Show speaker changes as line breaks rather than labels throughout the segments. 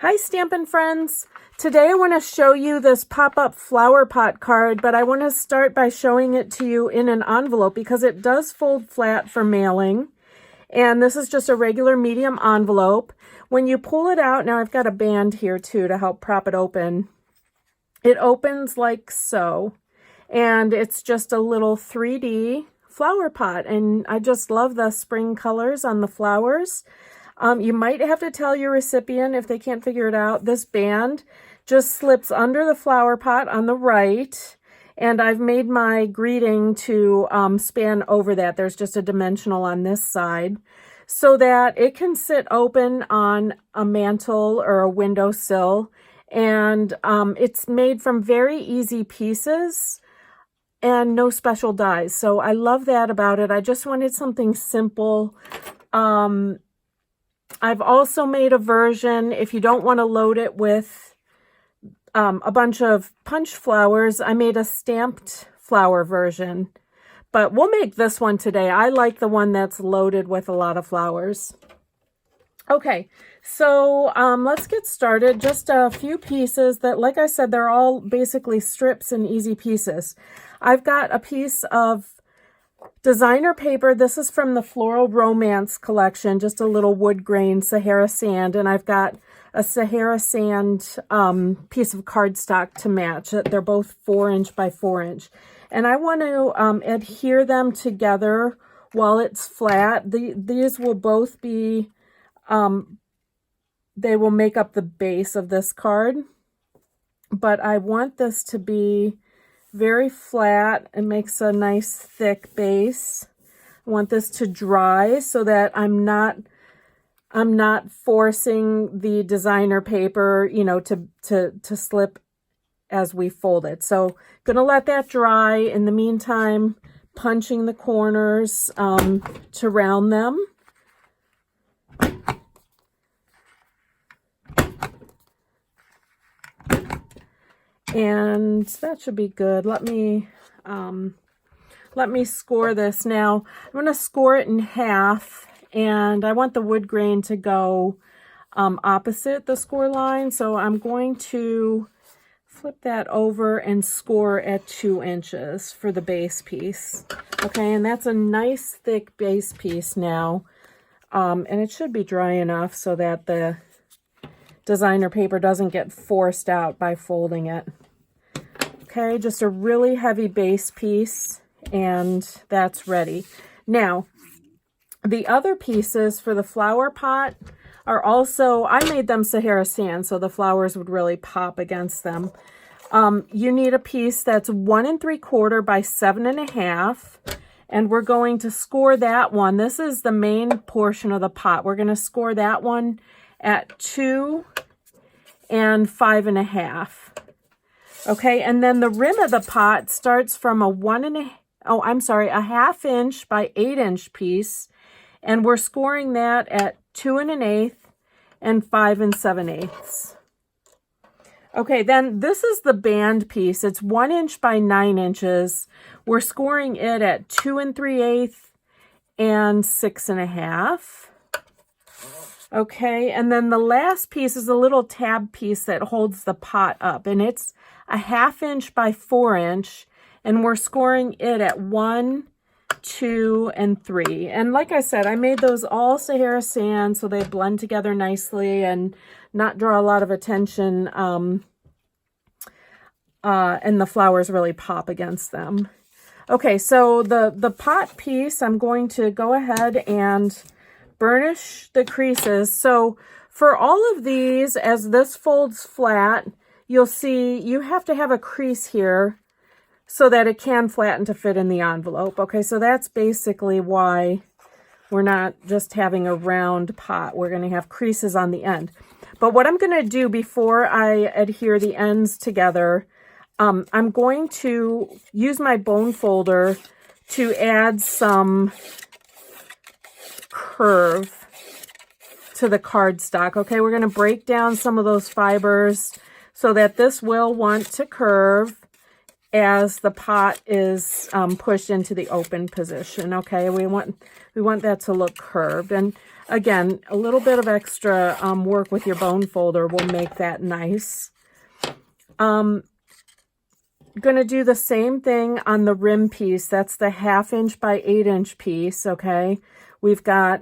Hi Stampin' friends! Today I want to show you this pop-up flower pot card, but I want to start by showing it to you in an envelope because it does fold flat for mailing. And this is just a regular medium envelope. When you pull it out, now I've got a band here too to help prop it open. It opens like so. And it's just a little 3D flower pot. And I just love the spring colors on the flowers. You might have to tell your recipient if they can't figure it out. This band just slips under the flower pot on the right, and I've made my greeting to span over that. There's just a dimensional on this side so that it can sit open on a mantle or a windowsill, and it's made from very easy pieces and no special dies. So I love that about it. I just wanted something simple. I've also made a version, if you don't want to load it with a bunch of punch flowers, I made a stamped flower version. But we'll make this one today. I like the one that's loaded with a lot of flowers. Okay, so let's get started. Just a few pieces that, like I said, they're all basically strips and easy pieces. I've got a piece of designer paper. This is from the Floral Romance collection, just a little wood grain Sahara sand, and I've got a Sahara sand piece of cardstock to match. They're both 4" by 4". And I want to adhere them together while it's flat. These will both be, they will make up the base of this card, but I want this to be very flat. It makes a nice thick base. I want this to dry so that I'm not forcing the designer paper, you know, to slip as we fold it. So gonna let that dry. In the meantime, punching the corners to round them. And that should be good. Let me score this now. I'm going to score it in half, and I want the wood grain to go opposite the score line. So I'm going to flip that over and score at 2 inches for the base piece. Okay, and that's a nice thick base piece now. And it should be dry enough so that the designer paper doesn't get forced out by folding it. Okay, just a really heavy base piece, and that's ready. Now, the other pieces for the flower pot are also, I made them Sahara sand, so the flowers would really pop against them. You need a piece that's 1 3/4 by 7 1/2, and we're going to score that one. This is the main portion of the pot. We're going to score that one at 2 and 5 1/2. Okay, and then the rim of the pot starts from a 1/2 inch by 8 inch piece, and we're scoring that at 2 1/8 and 5 7/8. Okay, then this is the band piece. It's 1 inch by 9 inches. We're scoring it at 2 3/8 and 6 1/2. Okay, and then the last piece is a little tab piece that holds the pot up, and it's a 1/2 inch by 4 inch, and we're scoring it at 1, 2, and 3. And like I said, I made those all Sahara sand so they blend together nicely and not draw a lot of attention, and the flowers really pop against them. Okay, so the pot piece, I'm going to go ahead and burnish the creases. So for all of these, as this folds flat, you'll see you have to have a crease here so that it can flatten to fit in the envelope. Okay, so that's basically why we're not just having a round pot. We're going to have creases on the end. But what I'm going to do before I adhere the ends together, I'm going to use my bone folder to add some curve to the cardstock. Okay, we're going to break down some of those fibers so that this will want to curve as the pot is pushed into the open position. Okay, we want that to look curved. And again, a little bit of extra work with your bone folder will make that nice. Going to do the same thing on the rim piece. That's the 1/2 inch by 8 inch piece. Okay, we've got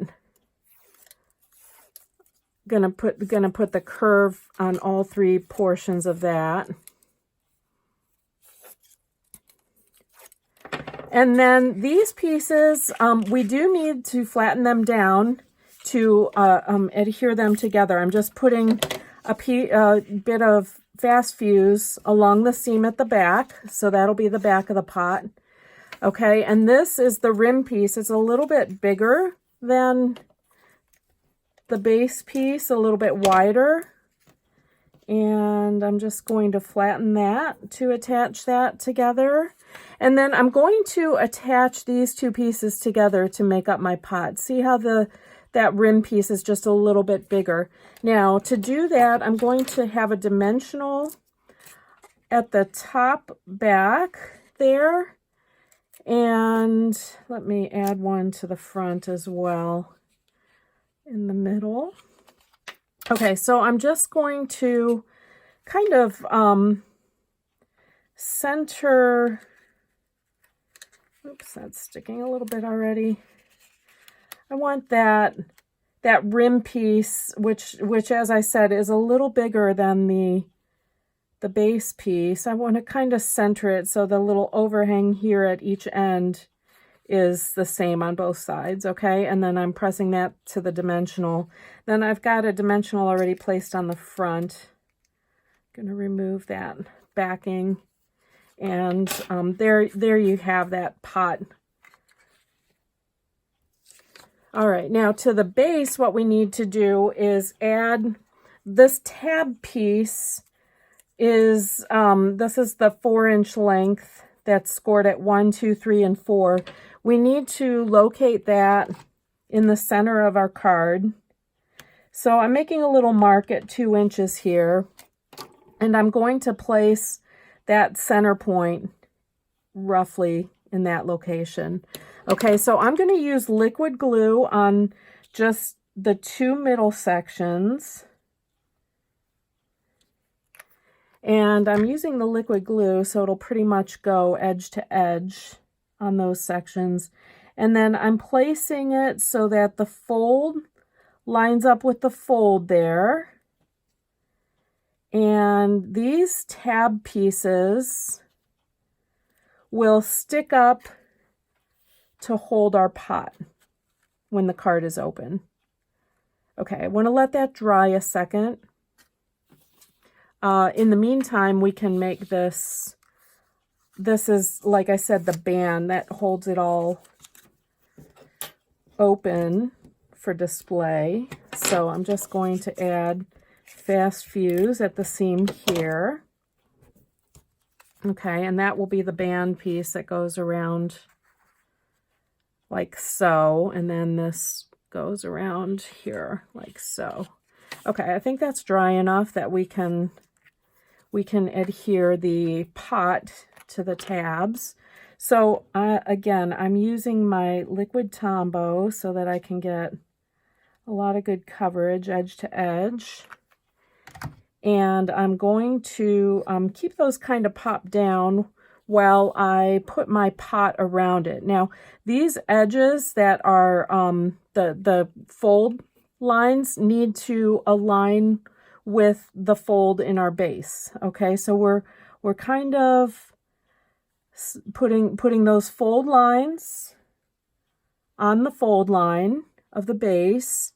gonna put the curve on all 3 portions of that. And then these pieces, we do need to flatten them down to adhere them together. I'm just putting a bit of fast fuse along the seam at the back, so that'll be the back of the pot. Okay, and this is the rim piece. It's a little bit bigger than the base piece, a little bit wider. And I'm just going to flatten that to attach that together. And then I'm going to attach these 2 pieces together to make up my pot. See how that rim piece is just a little bit bigger. Now, to do that, I'm going to have a dimensional at the top back there. And let me add one to the front as well in the middle. Okay, so I'm just going to kind of center, oops, that's sticking a little bit already. I want that rim piece, which as I said is a little bigger than the base piece. I want to kind of center it so the little overhang here at each end is the same on both sides, okay? And then I'm pressing that to the dimensional. Then I've got a dimensional already placed on the front. I'm going to remove that backing. And there you have that pot. All right, now to the base, what we need to do is add this tab piece. This is the 4 inch length that's scored at 1, 2, 3, and 4. We need to locate that in the center of our card. So I'm making a little mark at 2 inches here, and I'm going to place that center point roughly in that location. Okay, so I'm going to use liquid glue on just the 2 middle sections. And I'm using the liquid glue so it'll pretty much go edge to edge on those sections. And then I'm placing it so that the fold lines up with the fold there. And these tab pieces will stick up to hold our pot when the card is open. Okay, I want to let that dry a second. In the meantime, we can make this. This is, like I said, the band that holds it all open for display. So I'm just going to add fast fuse at the seam here. Okay, and that will be the band piece that goes around like so, and then this goes around here like so. Okay, I think that's dry enough that we can adhere the pot to the tabs. So again, I'm using my liquid Tombow so that I can get a lot of good coverage edge to edge. And I'm going to keep those kind of popped down while I put my pot around it. Now, these edges that are the fold lines need to align with the fold in our base. Okay, so we're kind of putting those fold lines on the fold line of the base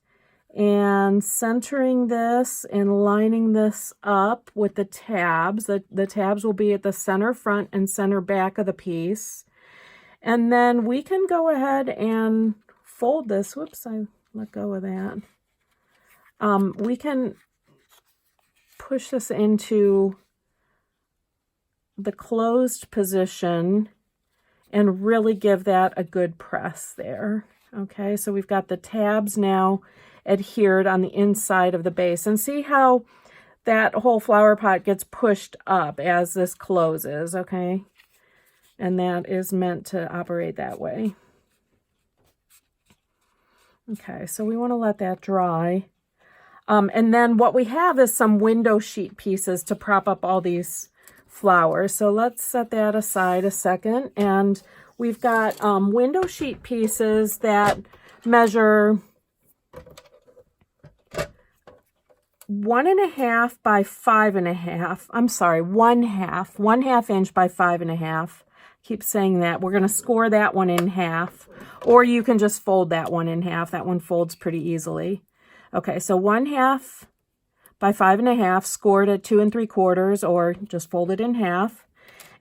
and centering this and lining this up with the tabs. The tabs will be at the center front and center back of the piece. And then we can go ahead and fold this. Whoops, I let go of that. We can push this into the closed position and really give that a good press there. Okay, so we've got the tabs now adhered on the inside of the base. And see how that whole flower pot gets pushed up as this closes, okay? And that is meant to operate that way. Okay, so we want to let that dry. And then what we have is some window sheet pieces to prop up all these flowers. So let's set that aside a second. And we've got window sheet pieces that measure 1.5 by 5.5. I'm sorry, 1/2 inch by 5.5. Keep saying that. We're going to score that one in half, or you can just fold that one in half. That one folds pretty easily. Okay, so 1/2 by 5.5, scored at 2 3/4, or just fold it in half.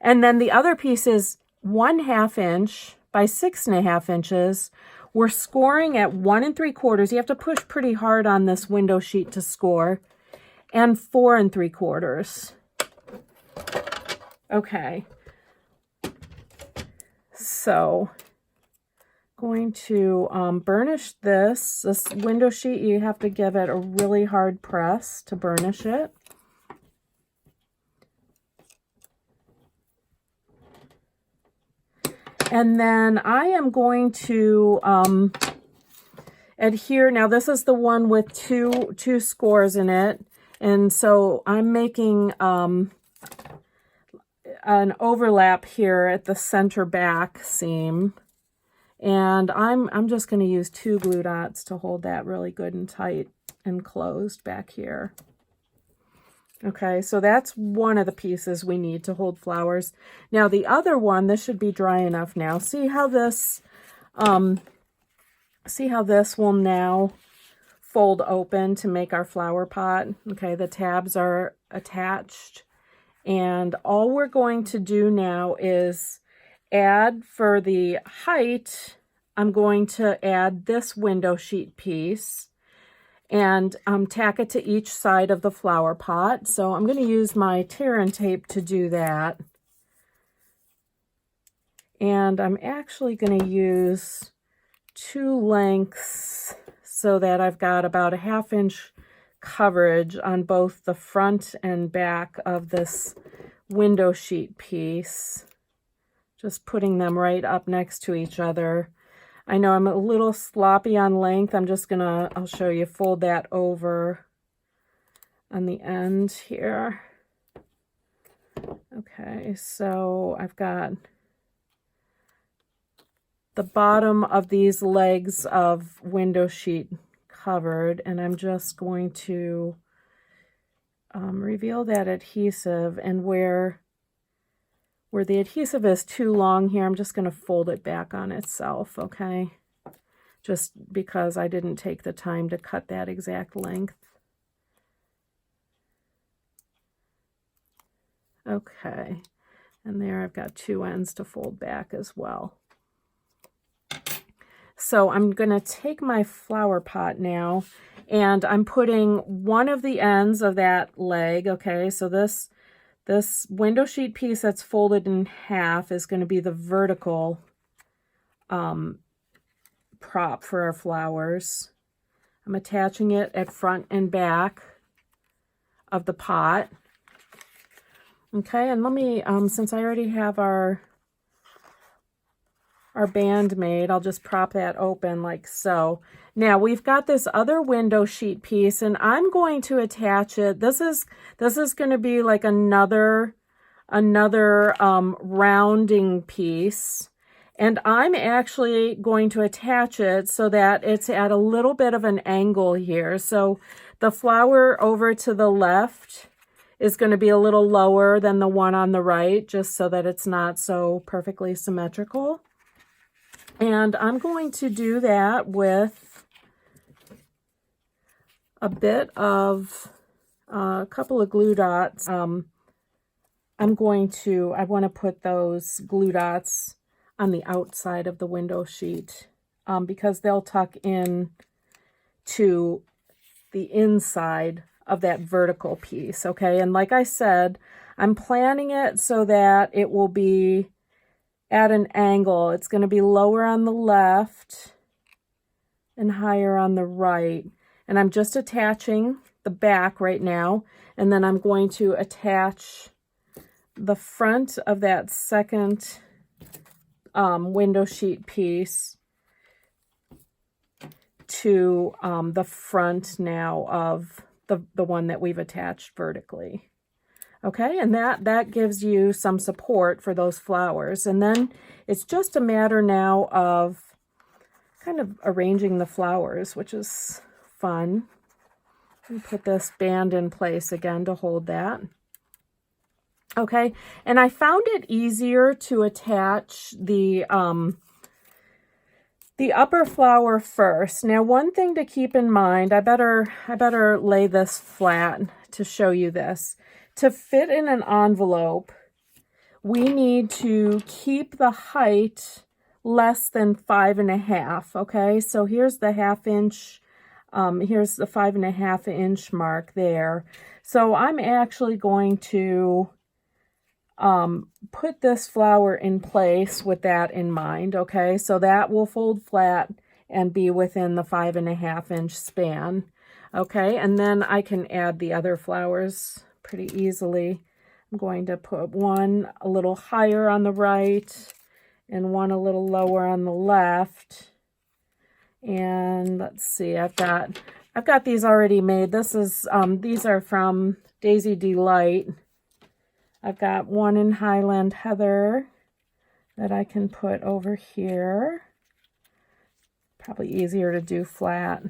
And then the other piece is 1/2 inch by 6.5 inches. We're scoring at 1 3/4. You have to push pretty hard on this window sheet to score. And 4 3/4. Okay. So, going to burnish this window sheet. You have to give it a really hard press to burnish it. And then I am going to adhere. Now this is the one with two scores in it. And so I'm making an overlap here at the center back seam. And I'm just going to use 2 glue dots to hold that really good and tight and closed back here. Okay, so that's one of the pieces we need to hold flowers. Now the other one, this should be dry enough now. See how this will now fold open to make our flower pot. Okay, the tabs are attached. And all we're going to do now is add, for the height, I'm going to add this window sheet piece and tack it to each side of the flower pot. So I'm going to use my tear and tape to do that. And I'm actually going to use 2 lengths so that I've got about a 1/2 inch coverage on both the front and back of this window sheet piece. Just putting them right up next to each other. I know I'm a little sloppy on length. I'll show you, fold that over on the end here. Okay, so I've got the bottom of these legs of window sheet covered, and I'm just going to reveal that adhesive, and where the adhesive is too long here, I'm just going to fold it back on itself, okay? Just because I didn't take the time to cut that exact length. Okay, and there I've got 2 ends to fold back as well. So I'm going to take my flower pot now, and I'm putting one of the ends of that leg, okay? So this window sheet piece that's folded in half is going to be the vertical prop for our flowers. I'm attaching it at front and back of the pot. Okay, and let me, since I already have our band made, I'll just prop that open like so. Now we've got this other window sheet piece, and I'm going to attach it. This is going to be like another rounding piece, and I'm actually going to attach it so that it's at a little bit of an angle here. So the flower over to the left is going to be a little lower than the one on the right, just so that it's not so perfectly symmetrical. And I'm going to do that with a bit of a couple of glue dots. I want to put those glue dots on the outside of the window sheet because they'll tuck in to the inside of that vertical piece, okay? And like I said, I'm planning it so that it will be at an angle. It's going to be lower on the left and higher on the right. And I'm just attaching the back right now, and then I'm going to attach the front of that second window sheet piece to the front now of the one that we've attached vertically. Okay, and that gives you some support for those flowers. And then it's just a matter now of kind of arranging the flowers, which is fun. And put this band in place again to hold that. Okay, and I found it easier to attach the upper flower first. Now, one thing to keep in mind, I better lay this flat to show you this. To fit in an envelope, we need to keep the height less than 5.5. Okay, so here's the 1/2 inch. Here's the 5.5 inch mark there. So I'm actually going to put this flower in place with that in mind. Okay, so that will fold flat and be within the 5.5 inch span. Okay, and then I can add the other flowers pretty easily. I'm going to put one a little higher on the right and one a little lower on the left. And let's see, I've got these already made. This is these are from Daisy Delight. I've got one in Highland Heather that I can put over here. Probably easier to do flat.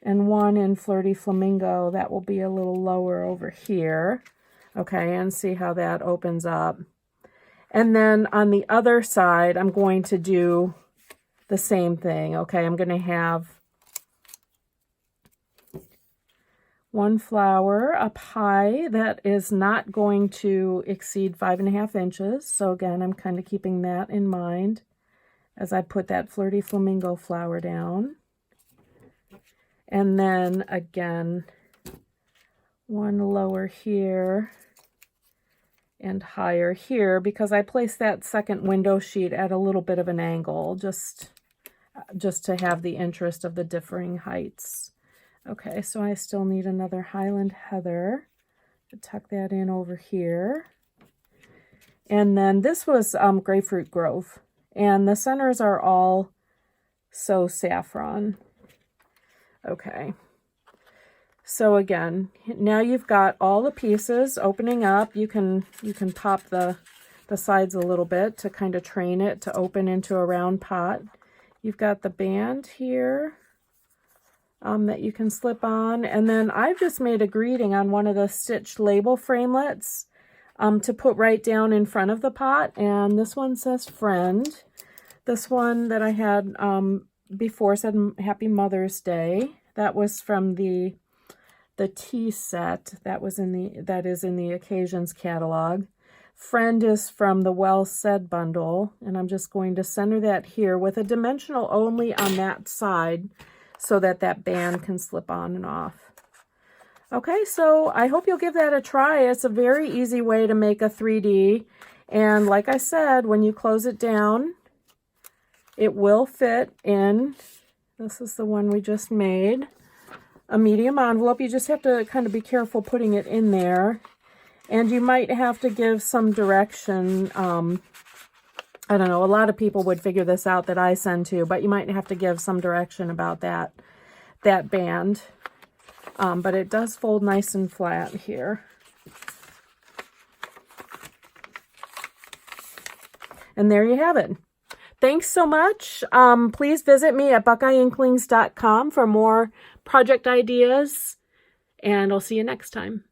And one in Flirty Flamingo that will be a little lower over here. Okay, and see how that opens up. And then on the other side, I'm going to do the same thing. Okay, I'm going to have one flower up high that is not going to exceed 5.5 inches. So again, I'm kind of keeping that in mind as I put that Flirty Flamingo flower down. And then again, one lower here and higher here because I placed that second window sheet at a little bit of an angle just to have the interest of the differing heights. Okay, so I still need another Highland Heather to tuck that in over here. And then this was Grapefruit Grove, and the centers are all So Saffron. Okay, so again, now you've got all the pieces opening up. You can pop the sides a little bit to kind of train it to open into a round pot. You've got the band here that you can slip on, and then I've just made a greeting on one of the stitched label framelits to put right down in front of the pot, and this one says friend. This one that I had before said Happy Mother's Day. That was from the tea set that is in the Occasions catalog. Friend is from the Well Said bundle, and I'm just going to center that here with a dimensional only on that side so that that band can slip on and off. Okay, so I hope you'll give that a try. It's a very easy way to make a 3D, and like I said, when you close it down, it will fit in. This is the one we just made. A medium envelope. You just have to kind of be careful putting it in there. And you might have to give some direction. I don't know, a lot of people would figure this out that I send to, but you might have to give some direction about that band. But it does fold nice and flat here. And there you have it. Thanks so much. Please visit me at buckeyeinklings.com for more project ideas, and I'll see you next time.